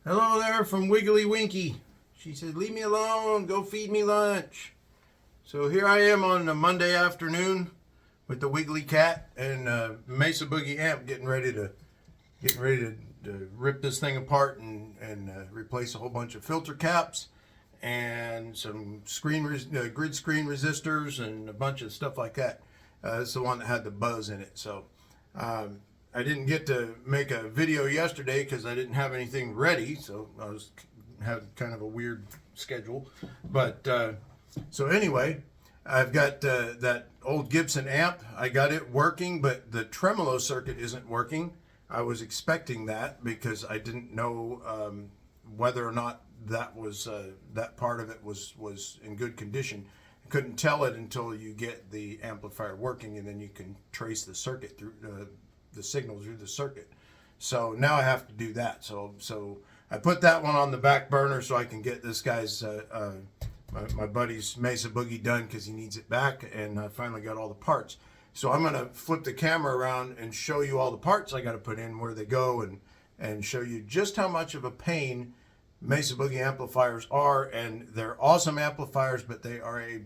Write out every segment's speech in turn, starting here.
Hello there from Wiggly Winky. She said, leave me alone, go feed me lunch. So here I am on a Monday afternoon with the Wiggly cat and Mesa Boogie amp getting ready to rip this thing apart and replace a whole bunch of filter caps and some grid screen resistors and a bunch of stuff like that. It's the one that had the buzz in it. So I didn't get to make a video yesterday because I didn't have anything ready, so I had kind of a weird schedule. But so anyway, I've got that old Gibson amp. I got it working, but the tremolo circuit isn't working. I was expecting that because I didn't know whether or not that was that part of it was in good condition. I couldn't tell it until you get the amplifier working, and then you can trace the circuit through the signal through the circuit. So now I have to do that. So I put that one on the back burner so I can get this guy's my buddy's Mesa Boogie done because he needs it back, and I finally got all the parts. So I'm going to flip the camera around and show you all the parts I got to put in, where they go, and show you just how much of a pain Mesa Boogie amplifiers are. And they're awesome amplifiers, but they are a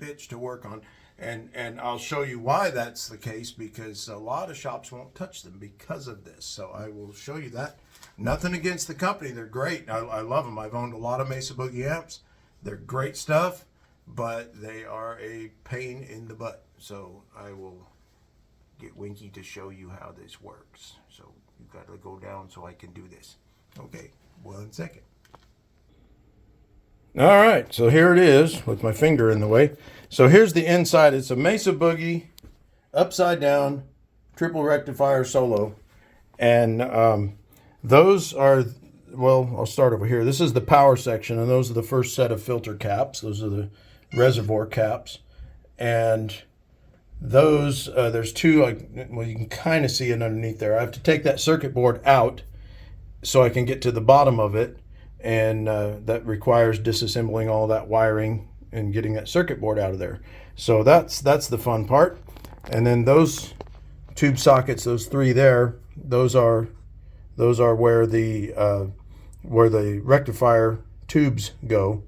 bitch to work on. And I'll show you why that's the case, because a lot of shops won't touch them because of this. So I will show you that. Nothing against the company. They're great. I love them. I've owned a lot of Mesa Boogie amps. They're great stuff, but they are a pain in the butt. So I will get Winky to show you how this works. So you got to go down so I can do this. Okay, 1 second. All right, so here it is with my finger in the way. So here's the inside. It's a Mesa Boogie upside down triple rectifier solo. And those are, well, I'll start over here. This is the power section, and those are the first set of filter caps. Those are the reservoir caps. And those, there's two, well, you can kind of see it underneath there. I have to take that circuit board out so I can get to the bottom of it. And that requires disassembling all that wiring and getting that circuit board out of there. So that's the fun part. And then those tube sockets, those three there, those are where the rectifier tubes go.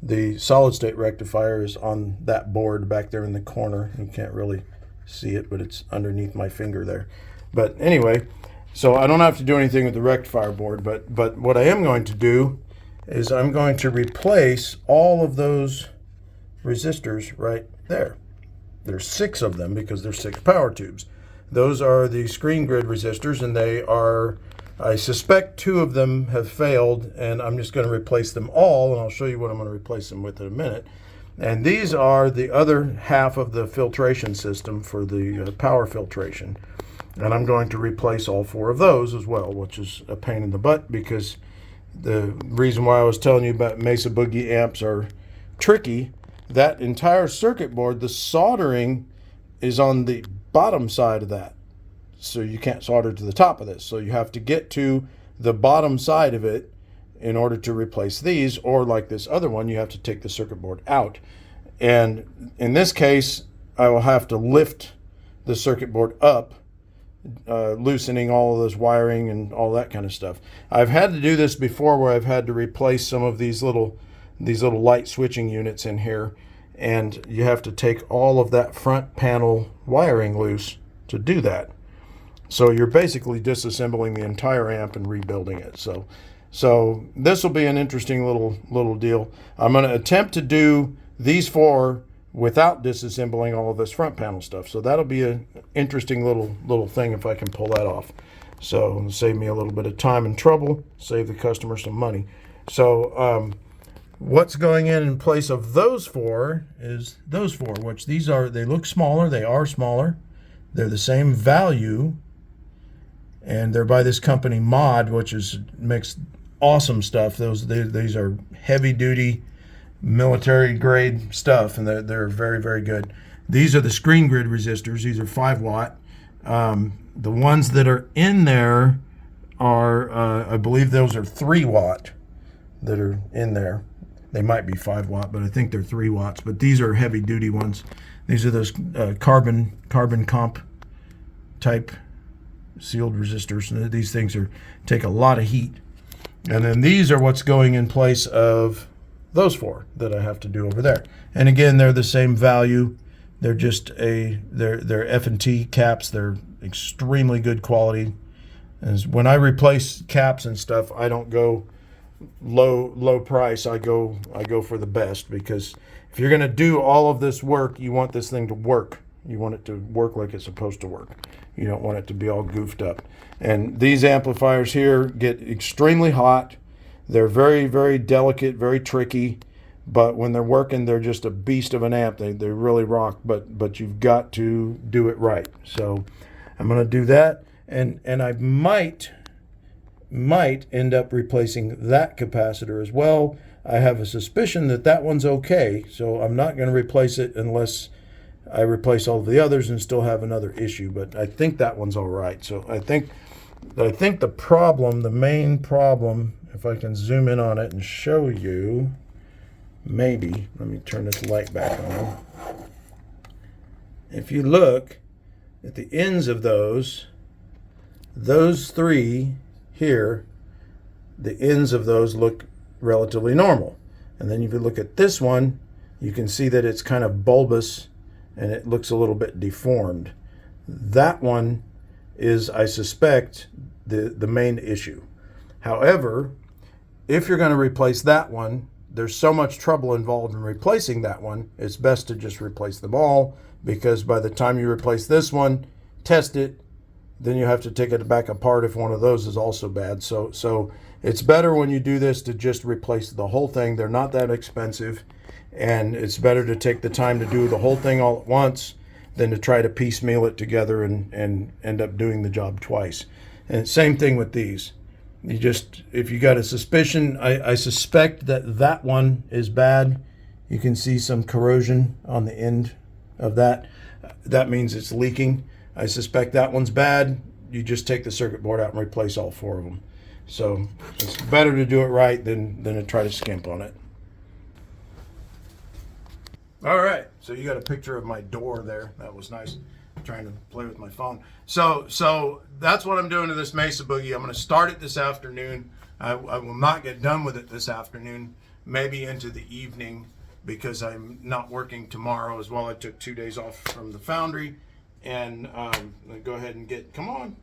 The solid state rectifier is on that board back there in the corner. You can't really see it, but it's underneath my finger there. But anyway, so I don't have to do anything with the rectifier board, but what I am going to do is I'm going to replace all of those resistors right there. There's 6 of them because there's 6 power tubes. Those are the screen grid resistors, and they are, I suspect 2 of them have failed, and I'm just going to replace them all, and I'll show you what I'm going to replace them with in a minute. And these are the other half of the filtration system for the power filtration. And I'm going to replace all 4 of those as well, which is a pain in the butt, because the reason why I was telling you about Mesa Boogie amps are tricky, that entire circuit board, the soldering is on the bottom side of that. So you can't solder to the top of this. So you have to get to the bottom side of it in order to replace these, or like this other one, you have to take the circuit board out. And in this case, I will have to lift the circuit board up, loosening all of this wiring and all that kind of stuff. I've had to do this before, where I've had to replace some of these little light switching units in here, and you have to take all of that front panel wiring loose to do that. So you're basically disassembling the entire amp and rebuilding it. So this will be an interesting little deal. I'm going to attempt to do these 4 without disassembling all of this front panel stuff. So that'll be an interesting little thing if I can pull that off. So it'll save me a little bit of time and trouble, save the customer some money. So what's going in place of those 4 is those 4, which these are, they look smaller, they are smaller. They're the same value, and they're by this company Mod, which makes awesome stuff. These are heavy duty military grade stuff, and they're very, very good. These are the screen grid resistors. These are 5 watt. The ones that are in there are, I believe those are 3 watt that are in there. They might be 5 watt, but I think they're 3 watts. But these are heavy duty ones. These are those carbon comp type sealed resistors. And these things take a lot of heat. And then these are what's going in place of those 4 that I have to do over there. And again, they're the same value. They're just they're F&T caps. They're extremely good quality. And when I replace caps and stuff, I don't go low price. I go for the best, because if you're going to do all of this work, you want this thing to work. You want it to work like it's supposed to work. You don't want it to be all goofed up. And these amplifiers here get extremely hot. They're very, very delicate, very tricky. But when they're working, they're just a beast of an amp. They really rock. But you've got to do it right. So I'm going to do that. And I might end up replacing that capacitor as well. I have a suspicion that that one's okay. So I'm not going to replace it unless I replace all of the others and still have another issue. But I think that one's all right. So I think the problem, the main problem, if I can zoom in on it and show you, maybe, let me turn this light back on. If you look at the ends of those 3 here, the ends of those look relatively normal. And then if you look at this one, you can see that it's kind of bulbous and it looks a little bit deformed. That one is, I suspect, the main issue. However, if you're going to replace that one, there's so much trouble involved in replacing that one, it's best to just replace them all, because by the time you replace this one, test it, then you have to take it back apart if one of those is also bad. So it's better when you do this to just replace the whole thing. They're not that expensive, and it's better to take the time to do the whole thing all at once than to try to piecemeal it together and end up doing the job twice. And same thing with these. You just, if you got a suspicion, I suspect that one is bad. You can see some corrosion on the end of that. That means it's leaking. I suspect that one's bad. You just take the circuit board out and replace all 4 of them. So it's better to do it right than to try to skimp on it. All right, so you got a picture of my door there. That was nice. I'm trying to play with my phone. So that's what I'm doing to this Mesa Boogie. I'm going to start it this afternoon. I will not get done with it this afternoon, maybe into the evening, because I'm not working tomorrow as well. I took 2 days off from the foundry, and go ahead and come on.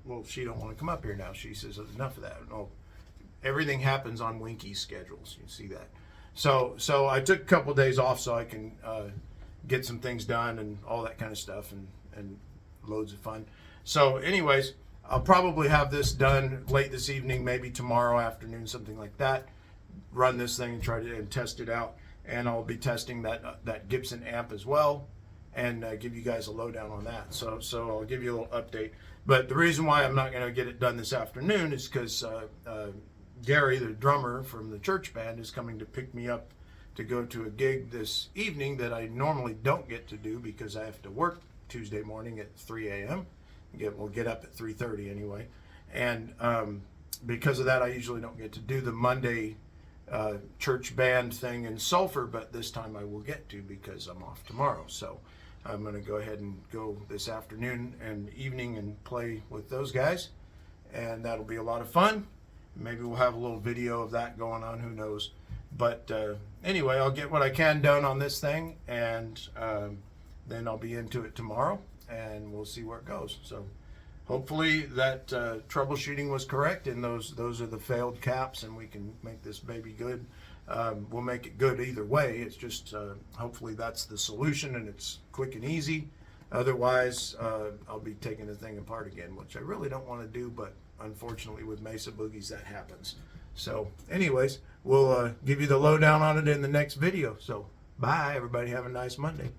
Well, she don't want to come up here now. She says enough of that. No, everything happens on Winky's schedules. You see that. So I took a couple of days off so I can get some things done and all that kind of stuff, and loads of fun. So anyways, I'll probably have this done late this evening, maybe tomorrow afternoon, something like that. Run this thing and try to test it out, and I'll be testing that Gibson amp as well, and give you guys a lowdown on that. So I'll give you a little update. But the reason why I'm not going to get it done this afternoon is because Gary, the drummer from the church band, is coming to pick me up to go to a gig this evening that I normally don't get to do because I have to work Tuesday morning at 3 a.m. We'll get up at 3:30 anyway. And because of that, I usually don't get to do the Monday church band thing in Sulphur, but this time I will get to because I'm off tomorrow. So I'm going to go ahead and go this afternoon and evening and play with those guys, and that'll be a lot of fun. Maybe we'll have a little video of that going on, who knows. But anyway, I'll get what I can done on this thing, and then I'll be into it tomorrow, and we'll see where it goes. So hopefully that troubleshooting was correct, and those are the failed caps, and we can make this baby good. We'll make it good either way. It's just hopefully that's the solution, and it's quick and easy. Otherwise, I'll be taking the thing apart again, which I really don't want to do, but unfortunately with Mesa Boogies that happens. So anyways, we'll give you the lowdown on it in the next video. So bye everybody, have a nice Monday.